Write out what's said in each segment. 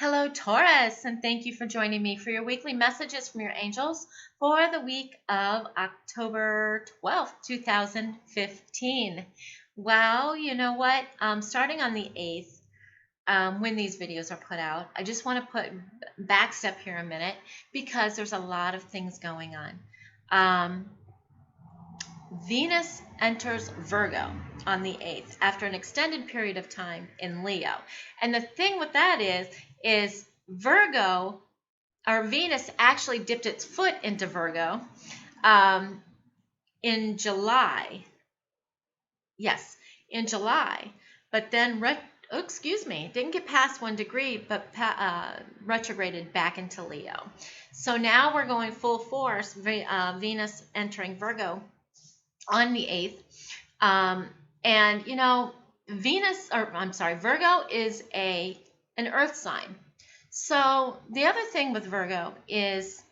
Hello, Taurus, and thank you for joining me for your weekly messages from your angels for the week of October 12th, 2015. Well, you know what? Starting on the 8th, when these videos are put out, I just want to backstep here a minute because there's a lot of things going on. Venus enters Virgo on the 8th after an extended period of time in Leo. And the thing with that is Virgo, or Venus actually dipped its foot into Virgo in July. Yes, in July. But then, didn't get past 1 degree, but retrograded back into Leo. So now we're going full force, Venus entering Virgo on the 8th. And you know, Virgo is an earth sign. So the other thing with Virgo is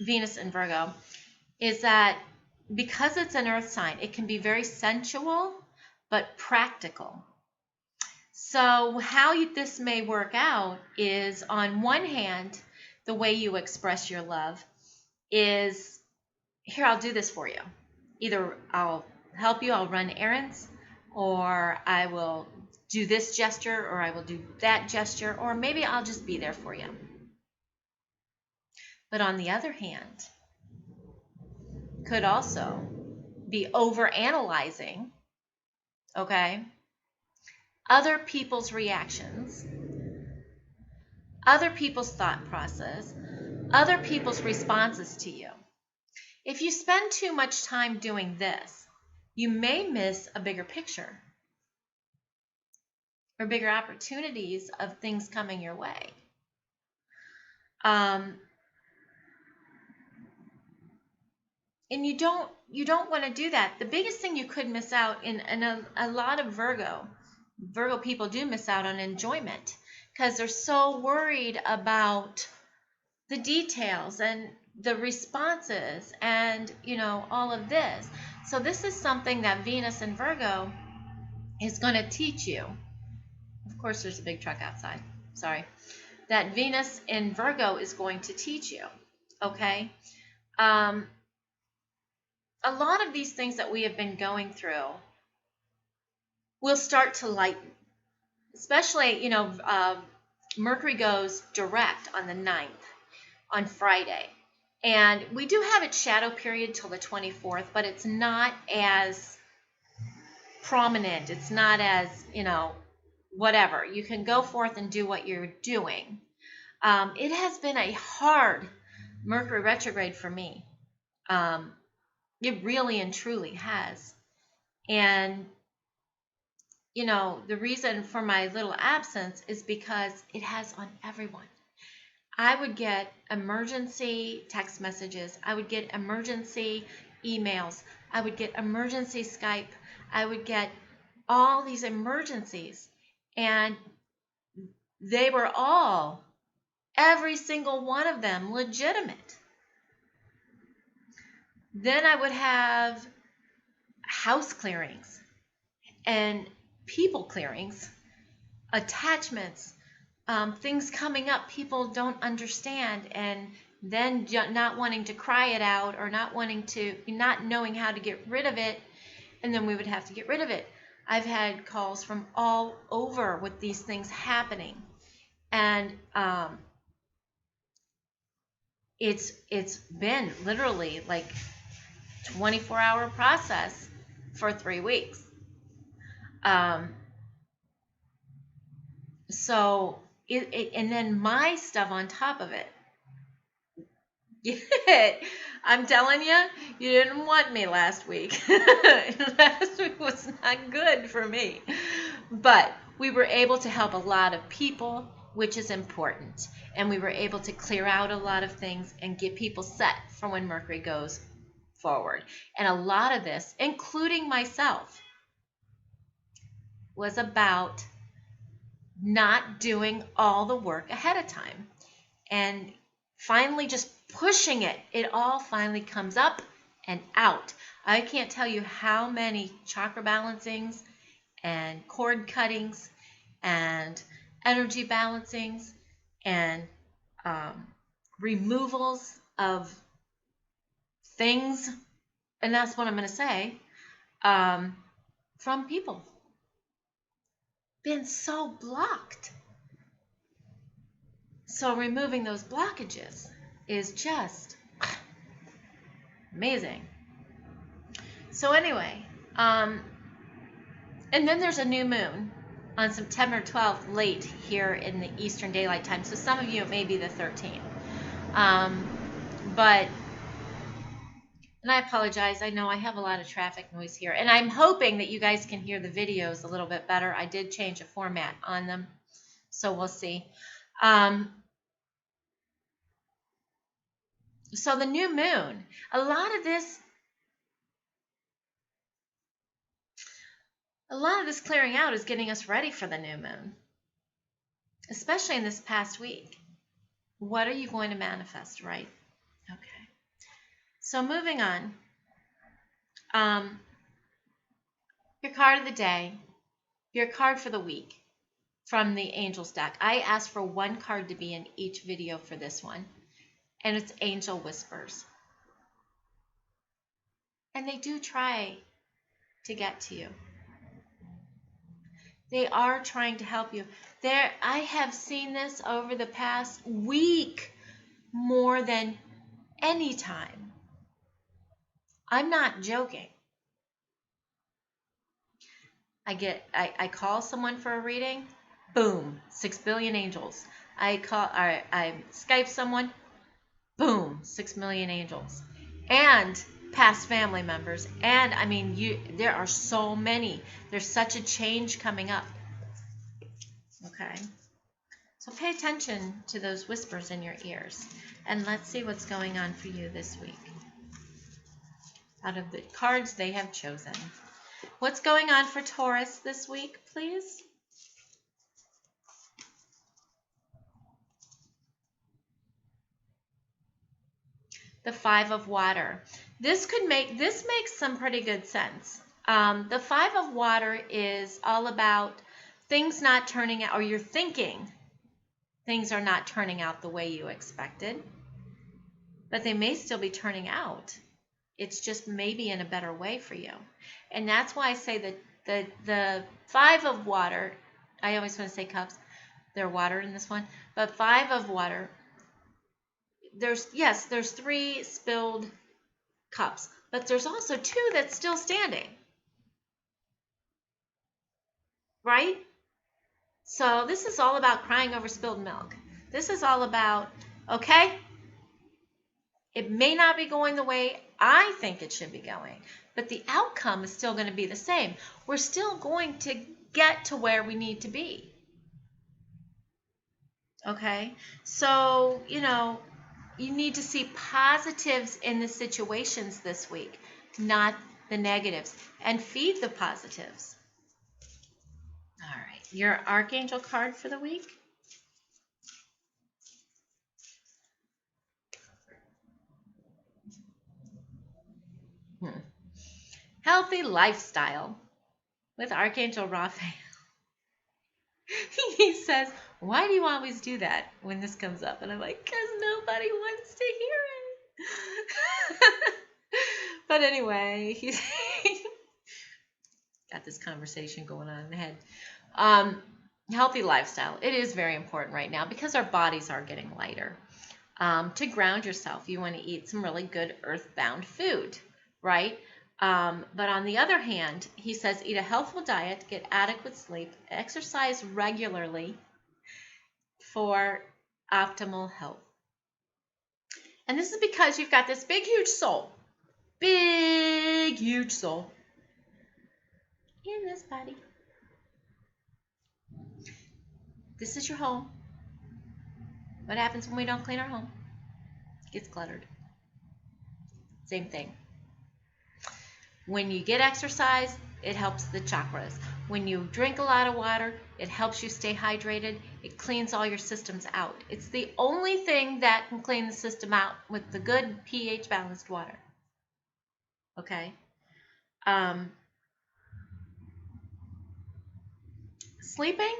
Venus in Virgo is that because it's an earth sign, it can be very sensual but practical. So how this may work out is, on one hand, the way you express your love is, here, I'll do this for you. Either I'll help you, I'll run errands, or I will do this gesture, or I will do that gesture, or maybe I'll just be there for you. But on the other hand, could also be overanalyzing, okay, other people's reactions, other people's thought process, other people's responses to you. If you spend too much time doing this, you may miss a bigger picture or bigger opportunities of things coming your way. And you don't want to do that. The biggest thing you could miss out in a lot of Virgo people do miss out on enjoyment because they're so worried about the details and the responses and, you know, all of this. So this is something that Venus in Virgo is going to teach you. Of course, there's a big truck outside. Sorry. That Venus in Virgo is going to teach you. Okay? A lot of these things that we have been going through will start to lighten. Especially, you know, Mercury goes direct on the 9th, on Friday. And we do have its shadow period till the 24th, but it's not as prominent. It's not as, you know, whatever. You can go forth and do what you're doing. It has been a hard Mercury retrograde for me. It really and truly has. And, you know, the reason for my little absence is because it has on everyone. I would get emergency text messages. I would get emergency emails. I would get emergency Skype. I would get all these emergencies. And they were all, every single one of them, legitimate. Then I would have house clearings and people clearings, attachments, things coming up people don't understand, and then not wanting to cry it out or not knowing how to get rid of it, and then we would have to get rid of it. I've had calls from all over with these things happening, and it's been literally like 24-hour process for 3 weeks. So and then my stuff on top of it. I'm telling you, you didn't want me last week. Last week was not good for me. But we were able to help a lot of people, which is important. And we were able to clear out a lot of things and get people set for when Mercury goes forward. And a lot of this, including myself, was about not doing all the work ahead of time and finally just pushing it. It all finally comes up and out. I can't tell you how many chakra balancings and cord cuttings and energy balancings and removals of things, and that's what I'm going to say, from people. Been so blocked. So removing those blockages is just amazing. So anyway, and then there's a new moon on September 12th late here in the Eastern Daylight Time. So some of you, it may be the 13th. But, and I apologize. I know I have a lot of traffic noise here. And I'm hoping that you guys can hear the videos a little bit better. I did change the format on them. So we'll see. So the new moon, a lot of this clearing out is getting us ready for the new moon, especially in this past week. What are you going to manifest, right? Okay. So moving on. Your card of the day, your card for the week from the Angels deck. I asked for one card to be in each video for this one, and it's Angel Whispers. And they do try to get to you. They are trying to help you. I have seen this over the past week more than any time. I'm not joking. I call someone for a reading, boom, 6 billion angels. I Skype someone, boom, 6 million angels. And past family members. And I mean, there are so many. There's such a change coming up. Okay. So pay attention to those whispers in your ears. And let's see what's going on for you this week. Out of the cards they have chosen. What's going on for Taurus this week, please? The 5 of Water. This makes some pretty good sense. The 5 of Water is all about things not turning out, or you're thinking things are not turning out the way you expected, but they may still be turning out. It's just maybe in a better way for you. And that's why I say that the 5 of Water, I always want to say cups, they're water in this one, but 5 of Water, there's 3 spilled cups, but there's also 2 that's still standing. Right? So this is all about crying over spilled milk. This is all about, okay, it may not be going the way I think it should be going, but the outcome is still going to be the same. We're still going to get to where we need to be. Okay? So, you need to see positives in the situations this week, not the negatives, and feed the positives. All right, your Archangel card for the week. Healthy lifestyle with Archangel Raphael. He says, why do you always do that when this comes up? And I'm like, because nobody wants to hear it. But anyway, he's got this conversation going on in the head. Healthy lifestyle. It is very important right now because our bodies are getting lighter. To ground yourself, you want to eat some really good earthbound food, right? But on the other hand, he says eat a healthful diet, get adequate sleep, exercise regularly for optimal health. And this is because you've got this big, huge soul. Big, huge soul in this body. This is your home. What happens when we don't clean our home? It gets cluttered. Same thing. When you get exercise, it helps the chakras. When you drink a lot of water, it helps you stay hydrated. It cleans all your systems out. It's the only thing that can clean the system out with the good pH balanced water. Okay? Sleeping?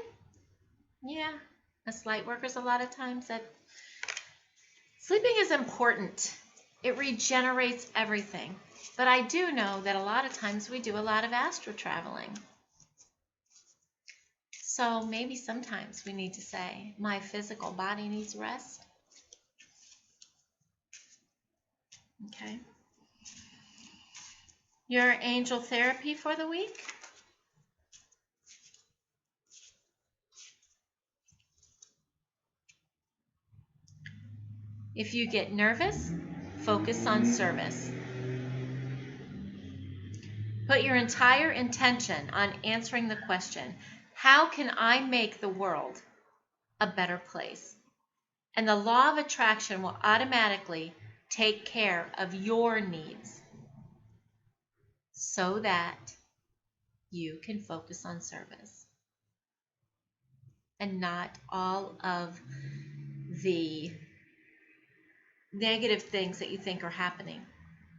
Yeah, us light workers, a lot of times that sleeping is important. It regenerates everything. But I do know that a lot of times we do a lot of astral traveling. So maybe sometimes we need to say, my physical body needs rest. Okay. Your angel therapy for the week. If you get nervous, focus on service. Put your entire intention on answering the question, how can I make the world a better place? And the law of attraction will automatically take care of your needs so that you can focus on service and not all of the negative things that you think are happening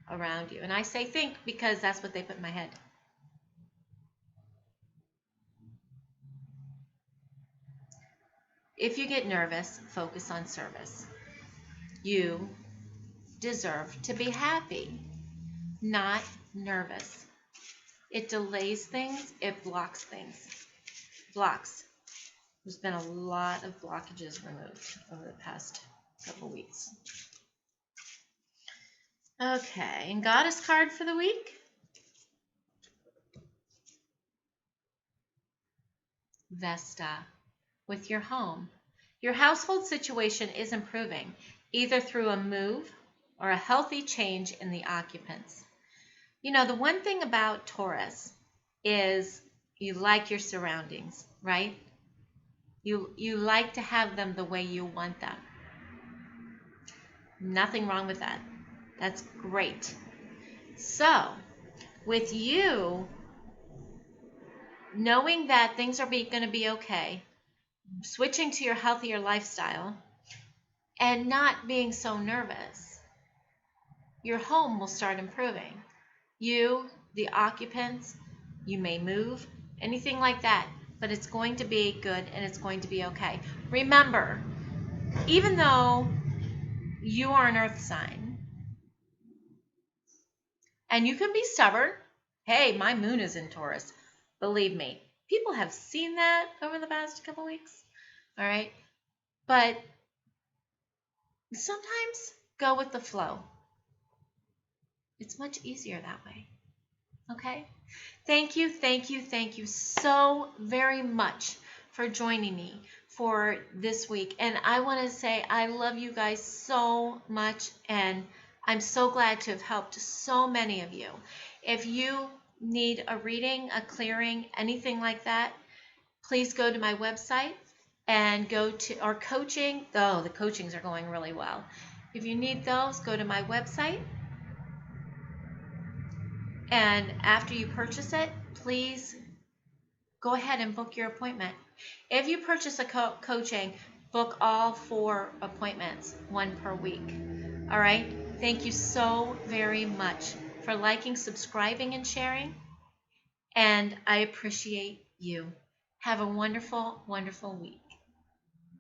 around you. And I say think because that's what they put in my head. If you get nervous, focus on service. You deserve to be happy, not nervous. It delays things, it blocks things. Blocks. There's been a lot of blockages removed over the past couple weeks. Okay, and goddess card for the week? Vesta, with your home. Your household situation is improving, either through a move or a healthy change in the occupants. You know, the one thing about Taurus is you like your surroundings, right? You like to have them the way you want them. Nothing wrong with that. That's great. So, with you knowing that things are going to be okay, switching to your healthier lifestyle, and not being so nervous, your home will start improving. You, the occupants, you may move, anything like that, but it's going to be good and it's going to be okay. Remember, even though you are an earth sign and you can be stubborn, hey, my moon is in Taurus. Believe me, people have seen that over the past couple weeks. All right. But sometimes go with the flow. It's much easier that way. Okay? Thank you so very much for joining me for this week. And I want to say I love you guys so much, and I'm so glad to have helped so many of you. If you need a reading, a clearing, anything like that, please go to my website and go to our coaching. Oh, the coachings are going really well. If you need those, go to my website. And after you purchase it, please go ahead and book your appointment. If you purchase a coaching, book all 4 appointments, 1 per week. All right? Thank you so very much for liking, subscribing, and sharing. And I appreciate you. Have a wonderful, wonderful week.